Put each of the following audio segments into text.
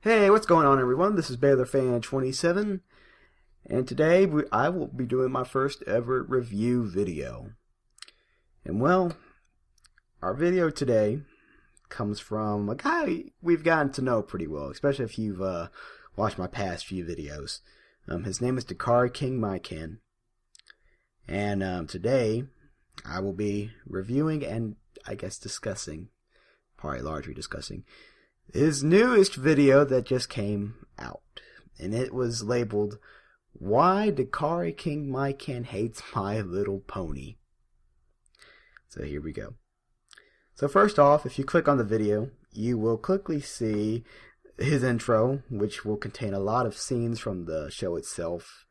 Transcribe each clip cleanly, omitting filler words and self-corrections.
Hey, what's going on, everyone? This is BaylorFan27, and today I will be doing my first ever review video. And well, our video today comes from a guy we've gotten to know pretty well, especially if you've watched my past few videos. His name is Dakari King Mykan, and today I will be reviewing and I guess discussing, probably largely discussing, his newest video that just came out, and it was labeled, "Why Dakari King Mykan Hates My Little Pony." So here we go. So first off, if you click on the video, you will quickly see his intro, which will contain a lot of scenes from the show itself,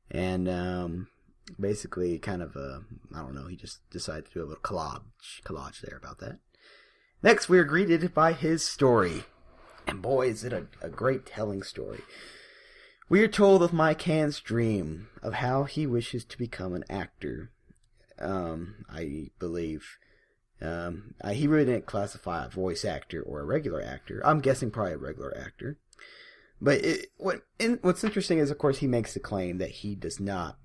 and basically kind of I don't know, he just decided to do a little collage there about that. Next, we are greeted by his story. And boy, is it a great telling story. We are told of Mykan's dream of how he wishes to become an actor. I believe. He really didn't classify a voice actor or a regular actor. I'm guessing probably a regular actor. But what's interesting is, of course, he makes the claim that he does not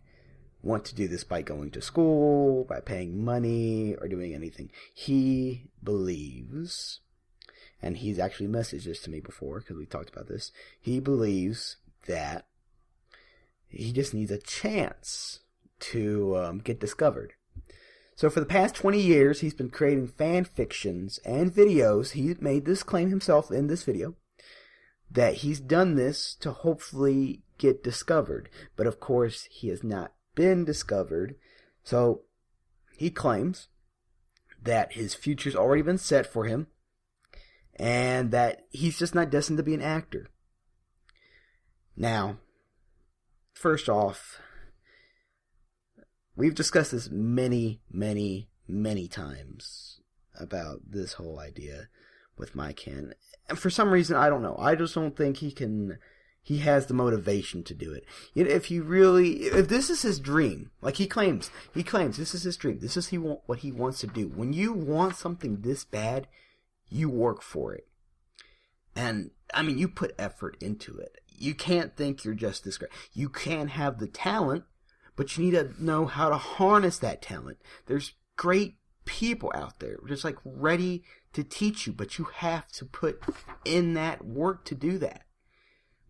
want to do this by going to school, by paying money, or doing anything. He believes, and he's actually messaged this to me before because we talked about this, he believes that he just needs a chance to get discovered. So for the past 20 years, he's been creating fan fictions and videos. He made this claim himself in this video, that he's done this to hopefully get discovered. But of course, he has not been discovered, so he claims that his future's already been set for him and that he's just not destined to be an actor. Now, first off, we've discussed this many times about this whole idea with Mykan, and for some reason, I don't know, I just don't think he has the motivation to do it. If this is his dream, like he claims this is his dream, this is what he wants to do. When you want something this bad, you work for it. And, I mean, you put effort into it. You can't think you're just this great. You can have the talent, but you need to know how to harness that talent. There's great people out there just like ready to teach you, but you have to put in that work to do that.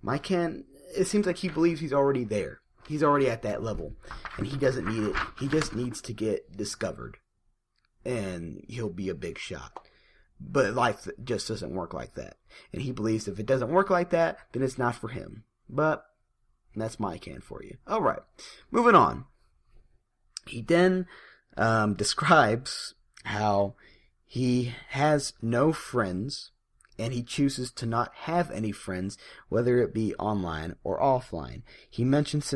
Mykan, it seems like he believes he's already there. He's already at that level, and he doesn't need it. He just needs to get discovered, and he'll be a big shot. But life just doesn't work like that, and he believes if it doesn't work like that, then it's not for him. But that's Mykan for you. All right, moving on. He then describes how he has no friends, and he chooses to not have any friends, whether it be online or offline. He mentions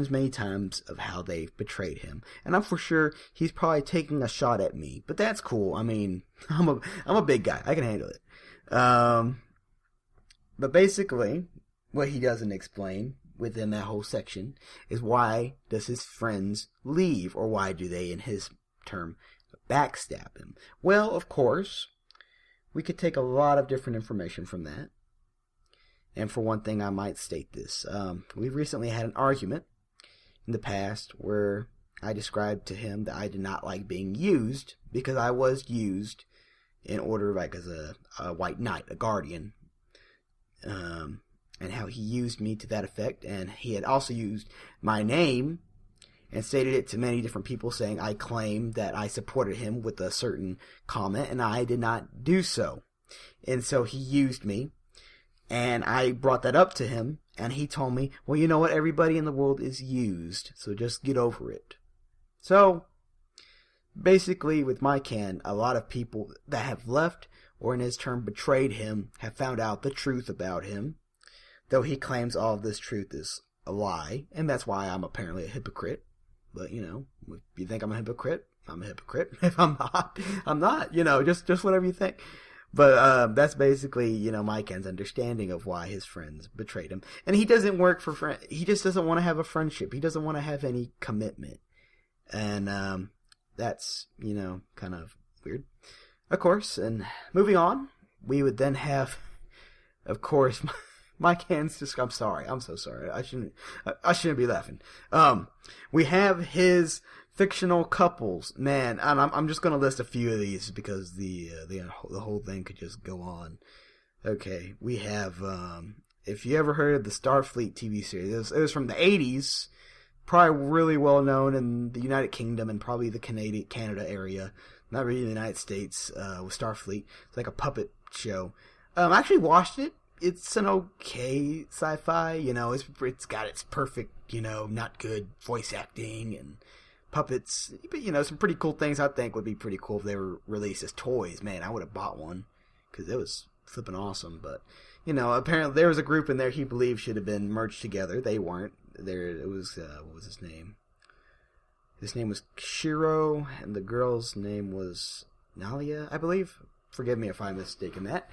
many times of how they've betrayed him, and I'm for sure he's probably taking a shot at me, but that's cool. I mean, I'm a big guy, I can handle it. But basically, what he doesn't explain within that whole section is why does his friends leave, or why do they, in his term, backstab him? Well, of course, we could take a lot of different information from that. And for one thing, I might state this. We recently had an argument in the past where I described to him that I did not like being used because I was used in order, like, as a white knight, a guardian. And how he used me to that effect. And he had also used my name and stated it to many different people, saying I claimed that I supported him with a certain comment, and I did not do so. And so he used me, and I brought that up to him, and he told me, well, you know what, everybody in the world is used, so just get over it. So, basically, with Mykan, a lot of people that have left, or in his term betrayed him, have found out the truth about him, though he claims all of this truth is a lie, and that's why I'm apparently a hypocrite. But, you know, if you think I'm a hypocrite, I'm a hypocrite. If I'm not, I'm not. You know, just whatever you think. But that's basically, you know, Mykan's understanding of why his friends betrayed him. And he doesn't work for friends. He just doesn't want to have a friendship. He doesn't want to have any commitment. And that's, you know, kind of weird. Of course, and moving on, we would then have of course, Mykan's just, I'm sorry. I'm so sorry. I shouldn't be laughing. We have his fictional couples. Man, and I'm just going to list a few of these because the whole thing could just go on. Okay, we have, if you ever heard of the Starfleet TV series, it was from the 80s, probably really well known in the United Kingdom and probably the Canada area, not really the United States, with Starfleet. It's like a puppet show. I actually watched it. It's an okay sci-fi, it's got its perfect, not good voice acting and puppets, but, some pretty cool things I think would be pretty cool if they were released as toys. Man, I would have bought one, because it was flipping awesome, but, apparently there was a group in there he believed should have been merged together. They weren't. It was, what was his name? His name was Shiro, and the girl's name was Nalia, I believe. Forgive me if I'm mistaken that.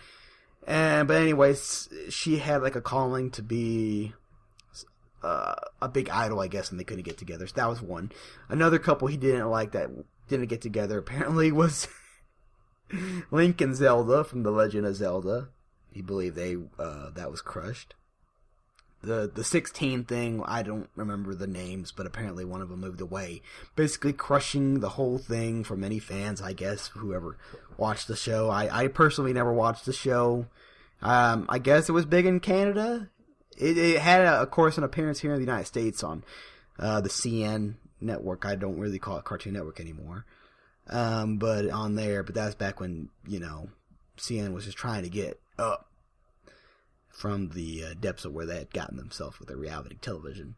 But anyways, she had like a calling to be a big idol, I guess, and they couldn't get together. So that was one. Another couple he didn't like that didn't get together apparently was Link and Zelda from The Legend of Zelda. He believed that was crushed. The 16 thing, I don't remember the names, but apparently one of them moved away. Basically crushing the whole thing for many fans, I guess, whoever watched the show. I personally never watched the show. I guess it was big in Canada. It had, of course, an appearance here in the United States on the CN network. I don't really call it Cartoon Network anymore. But on there, but that's back when, CN was just trying to get up from the depths of where they had gotten themselves with their reality television.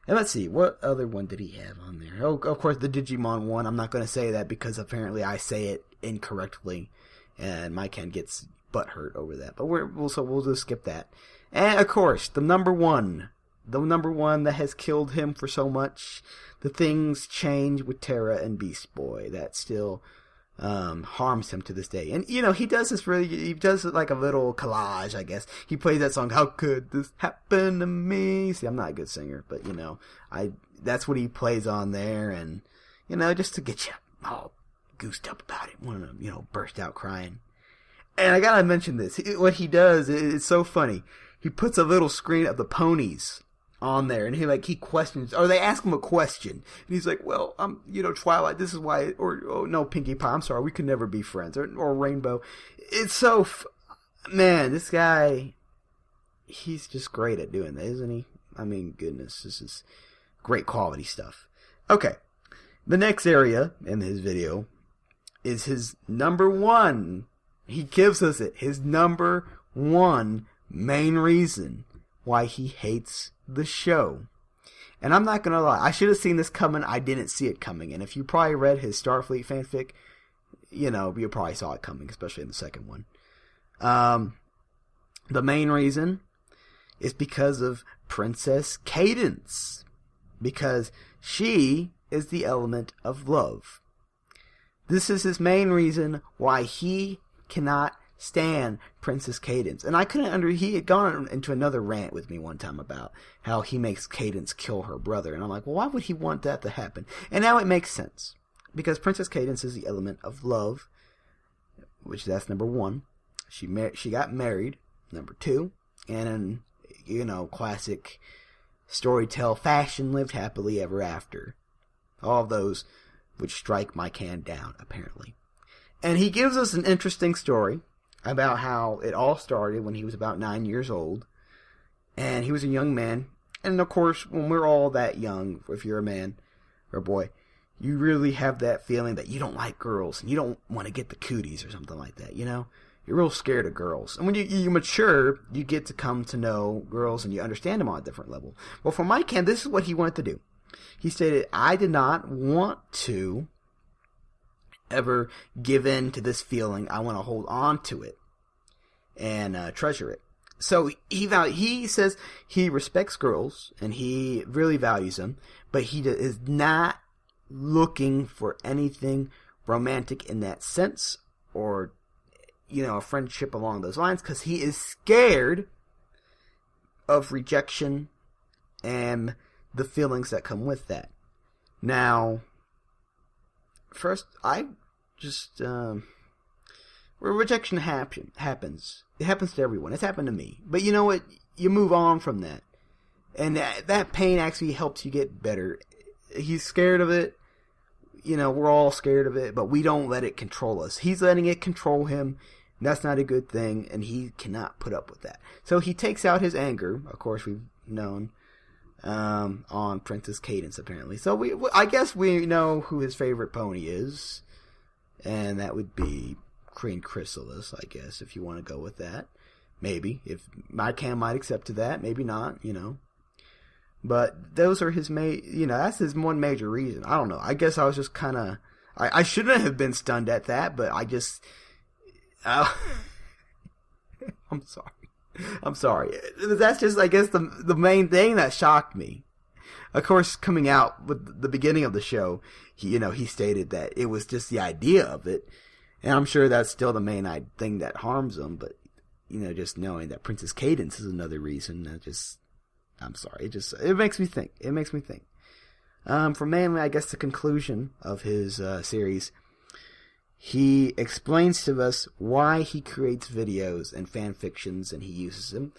And let's see, what other one did he have on there? Oh, of course, the Digimon one. I'm not going to say that because apparently I say it incorrectly, and Mykan gets butthurt over that. But we'll just skip that. And of course, the number one that has killed him for so much. The things change with Terra and Beast Boy. That still harms him to this day. And, he does like a little collage, I guess. He plays that song, How Could This Happen to Me? See, I'm not a good singer, but, that's what he plays on there, and, just to get you all goosed up about it, want to, burst out crying. And I gotta mention this. What he does is so funny. He puts a little screen of the ponies on there, and he questions, or they ask him a question, and he's like, well, Twilight, this is why, or, oh, no, Pinkie Pie, I'm sorry, we could never be friends, or Rainbow. It's so, man, this guy, he's just great at doing that, isn't he? I mean, goodness, this is great quality stuff. Okay, the next area in his video is his number one. He gives us his number one main reason why he hates the show. And I'm not gonna lie, I should have seen this coming. I didn't see it coming. And if you probably read his Starfleet fanfic, you probably saw it coming, especially in the second one. The main reason is because of Princess Cadance. Because she is the element of love. This is his main reason why he cannot stand Princess Cadance. And I couldn't he had gone into another rant with me one time about how he makes Cadance kill her brother. And I'm like, well, why would he want that to happen? And now it makes sense. Because Princess Cadance is the element of love, which that's number one. She got married, number two. And in, classic storytell fashion, lived happily ever after. All of those would strike Mykan down, apparently. And he gives us an interesting story about how it all started when he was about 9 years old. And he was a young man. And of course, when we're all that young, if you're a man or a boy, you really have that feeling that you don't like girls. And you don't want to get the cooties or something like that, You're real scared of girls. And when you mature, you get to come to know girls and you understand them on a different level. Well, for Mykan, this is what he wanted to do. He stated, I did not want to ever give in to this feeling. I want to hold on to it and treasure it. So he says he respects girls and he really values them, but he is not looking for anything romantic in that sense, or a friendship along those lines, because he is scared of rejection and the feelings that come with that. Now, first, I just where rejection happens. It happens to everyone. It's happened to me. But you know what? You move on from that. And that pain actually helps you get better. He's scared of it. You know, we're all scared of it, but we don't let it control us. He's letting it control him. And that's not a good thing, and he cannot put up with that. So he takes out his anger, of course we've known, on Princess Cadence, apparently. So I guess we know who his favorite pony is, and that would be Queen Chrysalis, I guess, if you want to go with that. Maybe. If Mykan might accept to that, maybe not, you know. But those are his that's his one major reason. I don't know. I guess I was just kind of... I shouldn't have been stunned at that, but I just... I'm sorry. That's just, I guess, the main thing that shocked me. Of course, coming out with the beginning of the show, he stated that it was just the idea of it. And I'm sure that's still the main thing that harms him. But, just knowing that Princess Cadence is another reason, I'm sorry. It makes me think. For mainly, I guess, the conclusion of his series, he explains to us why he creates videos and fan fictions, and he uses them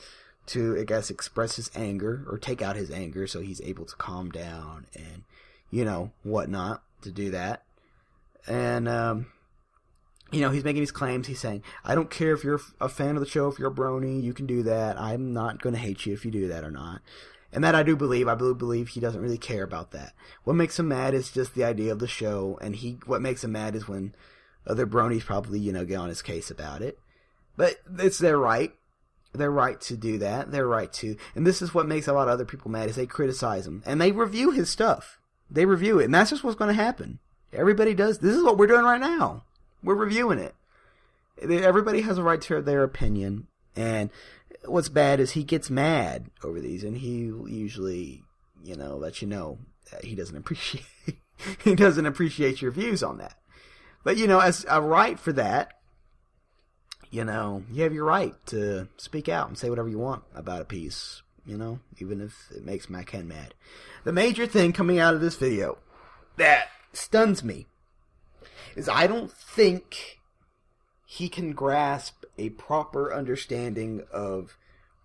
to, I guess, express his anger or take out his anger so he's able to calm down and, whatnot to do that. And, he's making these claims. He's saying, I don't care if you're a fan of the show, if you're a brony, you can do that. I'm not going to hate you if you do that or not. And that I do believe. I believe he doesn't really care about that. What makes him mad is just the idea of the show, and what makes him mad is when other bronies probably, get on his case about it. But it's their right. Their right to do that. Their right to... And this is what makes a lot of other people mad, is they criticize him. And they review his stuff. They review it. And that's just what's going to happen. Everybody does. This is what we're doing right now. We're reviewing it. Everybody has a right to their opinion. And what's bad is he gets mad over these. And he usually, lets you know that he doesn't appreciate... he doesn't appreciate your views on that. But, as a right for that, you have your right to speak out and say whatever you want about a piece, even if it makes Mykan mad. The major thing coming out of this video that stuns me is I don't think he can grasp a proper understanding of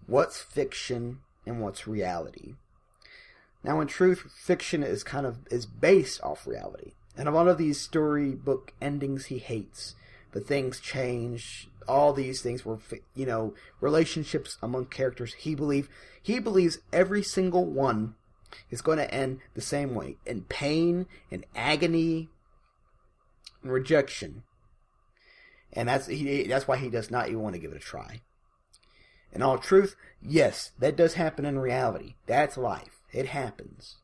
what's fiction and what's reality. Now, in truth, fiction is based off reality. And a lot of these storybook endings he hates. But things change. All these things were, relationships among characters. He believes every single one is going to end the same way. In pain, in agony, and rejection. And that's why he does not even want to give it a try. In all truth, yes, that does happen in reality. That's life. It happens.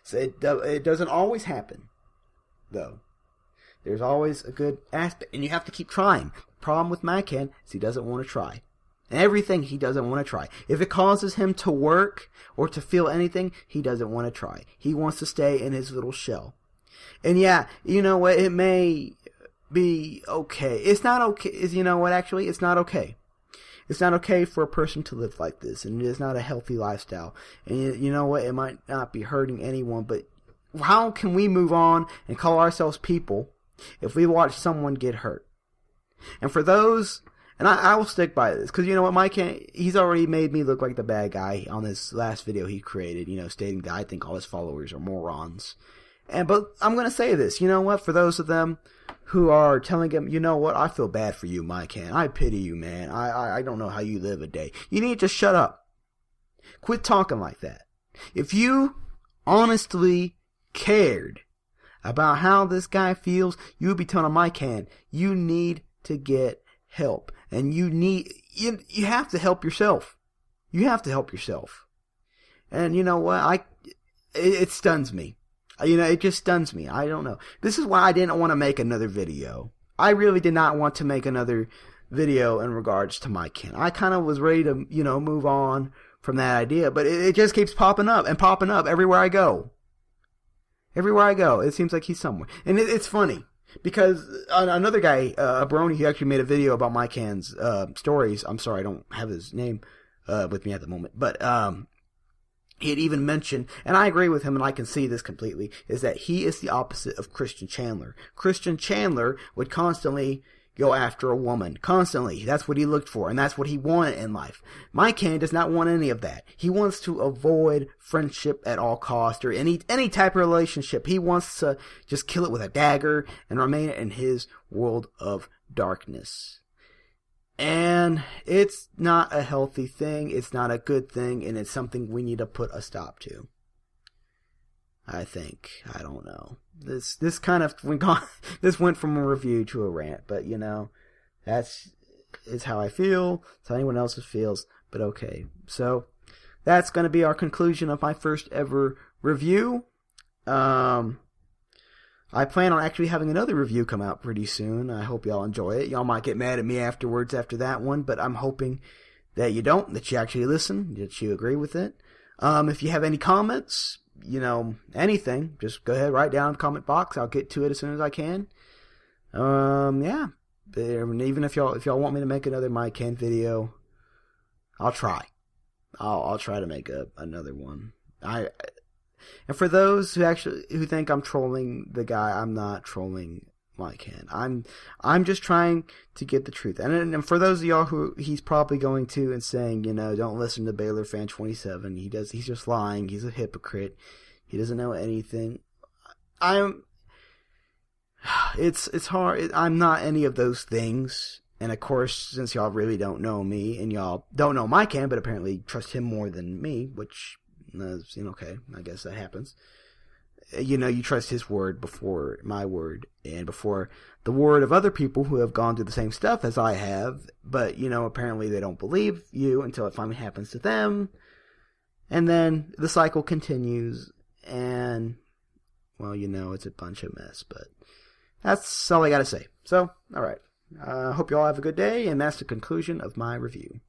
So it doesn't always happen, though. There's always a good aspect, and you have to keep trying. The problem with Mykan is he doesn't want to try. And everything he doesn't want to try. If it causes him to work or to feel anything, he doesn't want to try. He wants to stay in his little shell. And yeah, you know what? It may be okay. It's not okay. You know what? Actually, it's not okay. It's not okay for a person to live like this, and it is not a healthy lifestyle. And you know what? It might not be hurting anyone, but how can we move on and call ourselves people if we watch someone get hurt? And for those, and I will stick by this, because you know what, Mykan, he's already made me look like the bad guy on this last video he created, stating that I think all his followers are morons. But I'm going to say this, you know what, for those of them who are telling him, you know what, I feel bad for you, Mykan. I pity you, man. I don't know how you live a day. You need to shut up. Quit talking like that. If you honestly cared about how this guy feels, you would be telling Mykan, you need to get help. And you have to help yourself. You have to help yourself. And you know what, it stuns me. It just stuns me. I don't know. This is why I didn't want to make another video. I really did not want to make another video in regards to Mykan. I kind of was ready to, move on from that idea, but it just keeps popping up everywhere I go. Everywhere I go, it seems like he's somewhere. And it's funny, because another guy, a brony, he actually made a video about Mykan's stories. I'm sorry, I don't have his name with me at the moment. But he had even mentioned, and I agree with him, and I can see this completely, is that he is the opposite of Christian Chandler. Christian Chandler would constantly, go after a woman constantly. That's what he looked for, and that's what he wanted in life. Mykan does not want any of that. He wants to avoid friendship at all cost, or any type of relationship. He wants to just kill it with a dagger and remain in his world of darkness. And it's not a healthy thing, it's not a good thing, and it's something we need to put a stop to. I think. I don't know. This kind of this went from a review to a rant, but you know, that's how I feel. It's how anyone else feels, but okay. So that's going to be our conclusion of my first ever review. I plan on actually having another review come out pretty soon. I hope y'all enjoy it. Y'all might get mad at me afterwards after that one, but I'm hoping that you don't, that you actually listen, that you agree with it. If you have any comments, you know, anything, just go ahead, write down in the comment box. I'll get to it as soon as I can. Yeah. Even if y'all want me to make another Mykan video, I'll try. I'll try to make another one. And for those who think I'm trolling the guy, I'm not trolling Mykan. I'm just trying to get the truth. And for those of y'all who he's probably going to and saying, you know, don't listen to Baylor Fan 27. He's just lying. He's a hypocrite. He doesn't know anything. It's hard. I'm not any of those things. And of course, since y'all really don't know me and y'all don't know Mykan, but apparently trust him more than me, which is, you know, okay, I guess that happens. You know, you trust his word before my word and before the word of other people who have gone through the same stuff as I have. But, you know, apparently they don't believe you until it finally happens to them. And then the cycle continues. And, well, you know, it's a bunch of mess. But that's all I got to say. So, all right. Hope you all have a good day. And that's the conclusion of my review.